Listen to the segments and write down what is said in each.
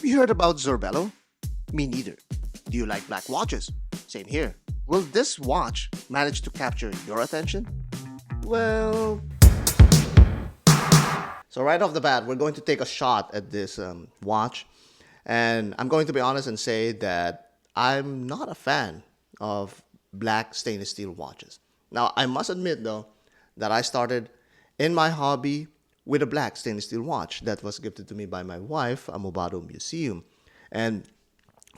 Have you heard about Zorbello? Me neither. Do you like black watches? Same here. Will this watch manage to capture your attention? Well, so right off the bat, we're going to take a shot at this watch. And I'm going to be honest and say that I'm not a fan of black stainless steel watches. Now, I must admit though, that I started in my hobby with a black stainless steel watch that was gifted to me by my wife, a Mobado Museum. And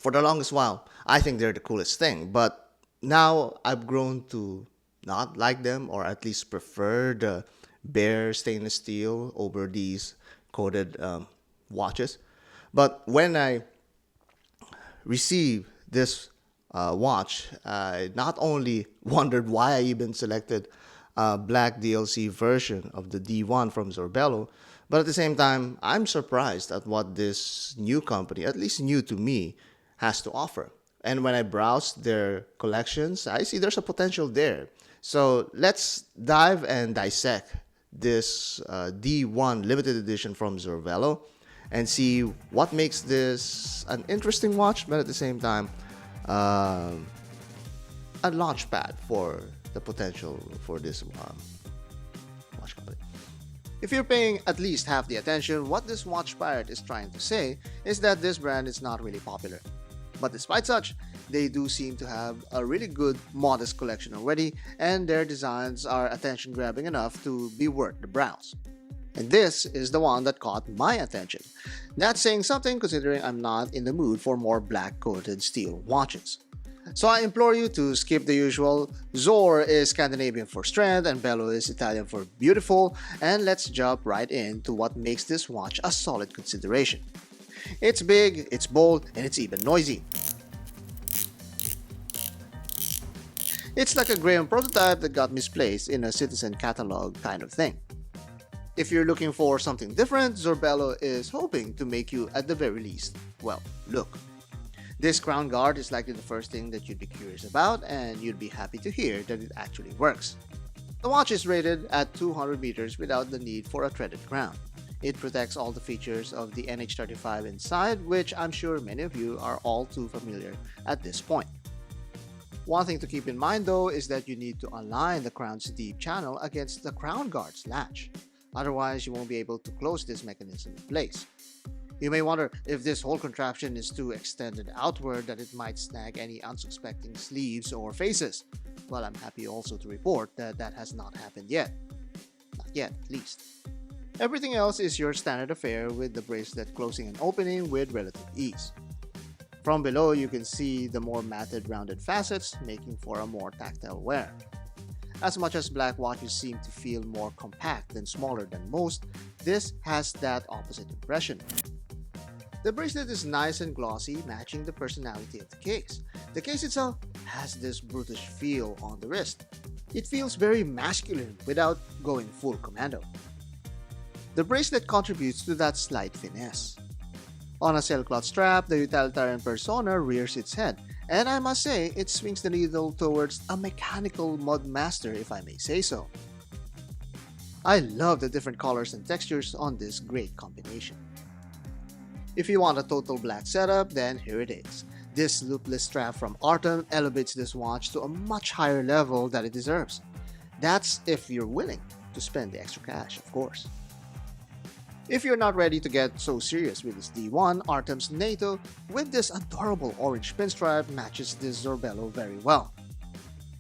for the longest while, I think they're the coolest thing. But now I've grown to not like them, or at least prefer the bare stainless steel over these coated watches. But when I received this watch, I not only wondered why I even selected a black DLC version of the D1 from Zorbello, but at the same time, I'm surprised at what this new company, at least new to me, has to offer. And when I browse their collections, I see there's a potential there. So let's dive and dissect this D1 limited edition from Zorbello and see what makes this an interesting watch, but at the same time, a launch pad for the potential for this watch company. If you're paying at least half the attention, what this watch pirate is trying to say is that this brand is not really popular. But despite such, they do seem to have a really good, modest collection already, and their designs are attention-grabbing enough to be worth the browse. And this is the one that caught my attention. That's saying something considering I'm not in the mood for more black-coated steel watches. So I implore you to skip the usual. Zor is Scandinavian for strength and Bello is Italian for beautiful, and let's jump right into what makes this watch a solid consideration. It's big, it's bold, and it's even noisy. It's like a Graham prototype that got misplaced in a Citizen catalog kind of thing. If you're looking for something different, Zorbello is hoping to make you, at the very least, well, look. This crown guard is likely the first thing that you'd be curious about, and you'd be happy to hear that it actually works. The watch is rated at 200 meters without the need for a threaded crown. It protects all the features of the NH35 inside, which I'm sure many of you are all too familiar at this point. One thing to keep in mind though is that you need to align the crown's deep channel against the crown guard's latch. Otherwise, you won't be able to close this mechanism in place. You may wonder if this whole contraption is too extended outward that it might snag any unsuspecting sleeves or faces. Well, I'm happy also to report that that has not happened yet. Not yet, at least. Everything else is your standard affair with the bracelet closing and opening with relative ease. From below, you can see the more matted rounded facets, making for a more tactile wear. As much as black watches seem to feel more compact and smaller than most, this has that opposite impression. The bracelet is nice and glossy, matching the personality of the case. The case itself has this brutish feel on the wrist. It feels very masculine without going full commando. The bracelet contributes to that slight finesse. On a sailcloth strap, the utilitarian persona rears its head, and I must say, it swings the needle towards a mechanical mud master, if I may say so. I love the different colors and textures on this great combination. If you want a total black setup, then here it is. This loopless strap from Artem elevates this watch to a much higher level that it deserves. That's if you're willing to spend the extra cash, of course. If you're not ready to get so serious with this D1, Artem's NATO with this adorable orange pinstripe matches this Zorbello very well.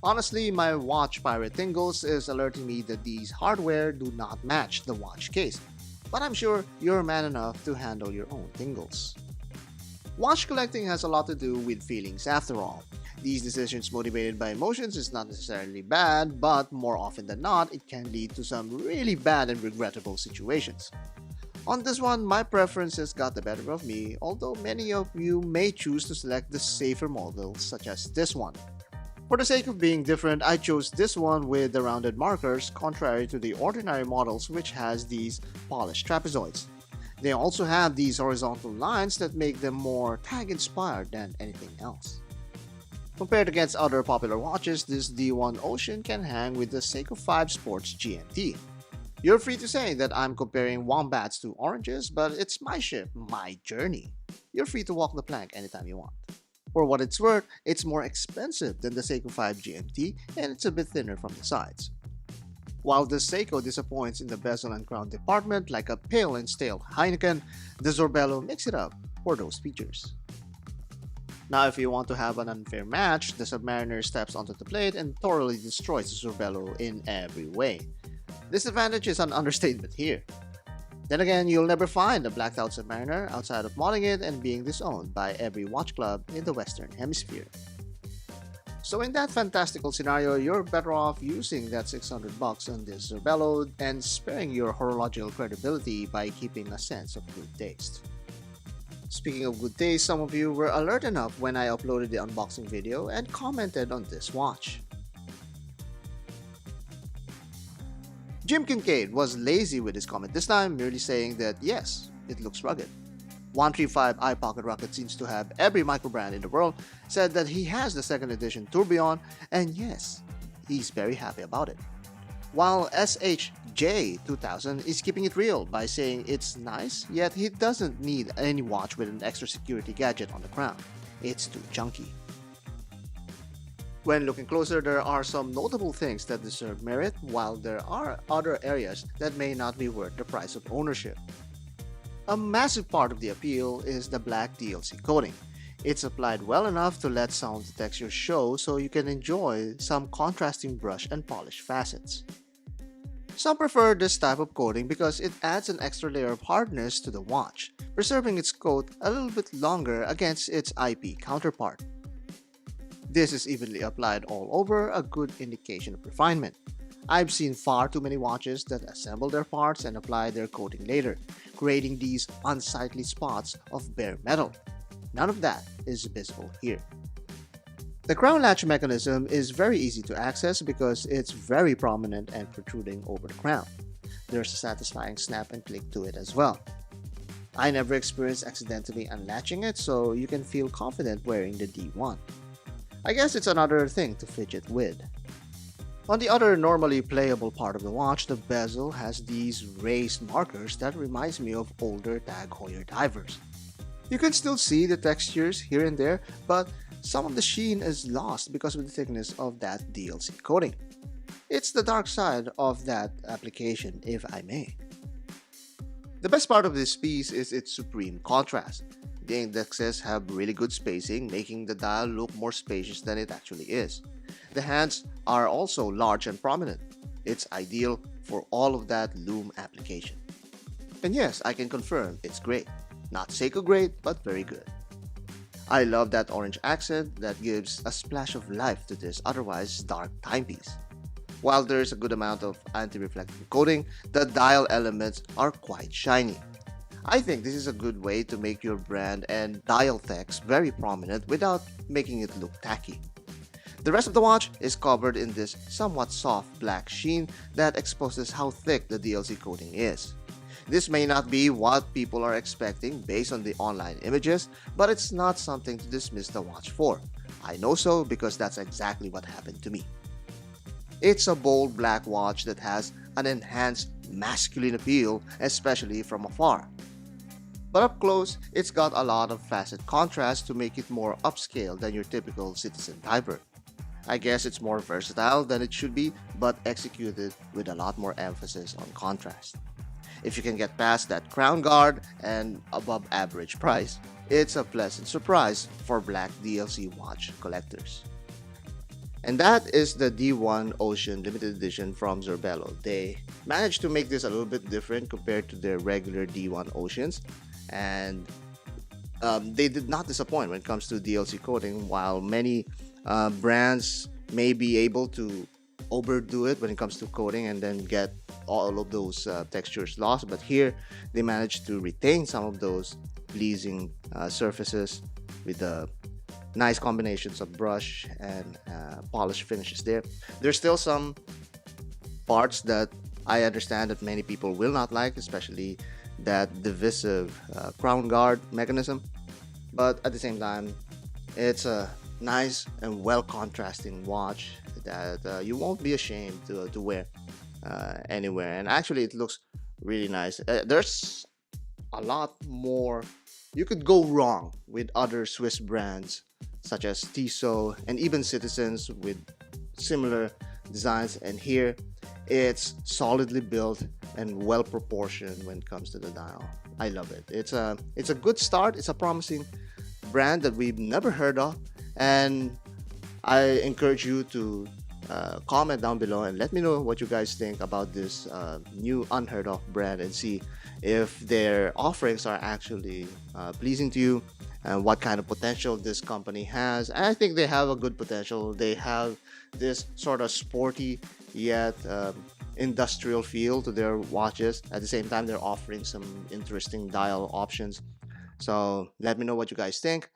Honestly, my watch pirate tingles is alerting me that these hardware do not match the watch case, but I'm sure you're man enough to handle your own tingles. Watch collecting has a lot to do with feelings after all. These decisions motivated by emotions is not necessarily bad, but more often than not, it can lead to some really bad and regrettable situations. On this one, my preferences got the better of me, although many of you may choose to select the safer models such as this one. For the sake of being different, I chose this one with the rounded markers, contrary to the ordinary models which has these polished trapezoids. They also have these horizontal lines that make them more tag-inspired than anything else. Compared against other popular watches, this D1 Ocean can hang with the Seiko 5 Sports GMT. You're free to say that I'm comparing wombats to oranges, but it's my ship, my journey. you're free to walk the plank anytime you want. For what it's worth, it's more expensive than the Seiko 5 GMT and it's a bit thinner from the sides. While the Seiko disappoints in the bezel and crown department like a pale and stale Heineken, the Zorbello makes it up for those features. Now, if you want to have an unfair match, the Submariner steps onto the plate and thoroughly destroys the Zorbello in every way. Disadvantage is an understatement here. Then again, you'll never find a blacked out Submariner outside of modding it and being disowned by every watch club in the Western Hemisphere. So in that fantastical scenario, you're better off using that $600 on this Zorbello and sparing your horological credibility by keeping a sense of good taste. Speaking of good taste, some of you were alert enough when I uploaded the unboxing video and commented on this watch. Jim Kincaid was lazy with his comment this time, merely saying that yes, it looks rugged. 135 Eye Pocket Rocket seems to have every microbrand in the world, said that he has the second edition Tourbillon, and yes, he's very happy about it. While SHJ2000 is keeping it real by saying it's nice, yet he doesn't need any watch with an extra security gadget on the crown. It's too chunky. When looking closer, there are some notable things that deserve merit, while there are other areas that may not be worth the price of ownership. A massive part of the appeal is the black DLC coating. It's applied well enough to let some of the textures show so you can enjoy some contrasting brush and polish facets. Some prefer this type of coating because it adds an extra layer of hardness to the watch, preserving its coat a little bit longer against its IP counterpart. This is evenly applied all over, a good indication of refinement. I've seen far too many watches that assemble their parts and apply their coating later, creating these unsightly spots of bare metal. None of that is visible here. The crown latch mechanism is very easy to access because it's very prominent and protruding over the crown. There's a satisfying snap and click to it as well. I never experienced accidentally unlatching it, so you can feel confident wearing the D1. I guess it's another thing to fidget with. On the other normally playable part of the watch, the bezel has these raised markers that reminds me of older Tag Heuer divers. You can still see the textures here and there, but some of the sheen is lost because of the thickness of that DLC coating. It's the dark side of that application, if I may. The best part of this piece is its supreme contrast. The indexes have really good spacing, making the dial look more spacious than it actually is. The hands are also large and prominent. It's ideal for all of that lume application. And yes, I can confirm it's great. Not Seiko great, but very good. I love that orange accent that gives a splash of life to this otherwise dark timepiece. While there is a good amount of anti-reflective coating, the dial elements are quite shiny. I think this is a good way to make your brand and dial text very prominent without making it look tacky. The rest of the watch is covered in this somewhat soft black sheen that exposes how thick the DLC coating is. This may not be what people are expecting based on the online images, but it's not something to dismiss the watch for. I know so because that's exactly what happened to me. It's a bold black watch that has an enhanced masculine appeal, especially from afar. But up close, it's got a lot of facet contrast to make it more upscale than your typical citizen diver. I guess it's more versatile than it should be, but executed with a lot more emphasis on contrast. If you can get past that crown guard and above average price, it's a pleasant surprise for black DLC watch collectors. And that is the D1 Ocean Limited Edition from Zorbello. They managed to make this a little bit different compared to their regular D1 Oceans, and they did not disappoint when it comes to DLC coating. While many brands may be able to overdo it when it comes to coating and then get all of those textures lost, but here they managed to retain some of those pleasing surfaces with the nice combinations of brush and polish finishes there. There's still some parts that I understand that many people will not like, especially that divisive crown guard mechanism, but at the same time it's a nice and well contrasting watch that you won't be ashamed to wear anywhere, and actually it looks really nice. There's a lot more You could go wrong with other Swiss brands such as Tissot and even Citizens with similar designs, and here it's solidly built and well proportioned when it comes to the dial. I love it. It's a good start. It's a promising brand that we've never heard of, and I encourage you to comment down below and let me know what you guys think about this new unheard of brand, and see if their offerings are actually pleasing to you and what kind of potential this company has. And I think they have a good potential. They have this sort of sporty yet industrial feel to their watches. At the same time, they're offering some interesting dial options. So let me know what you guys think.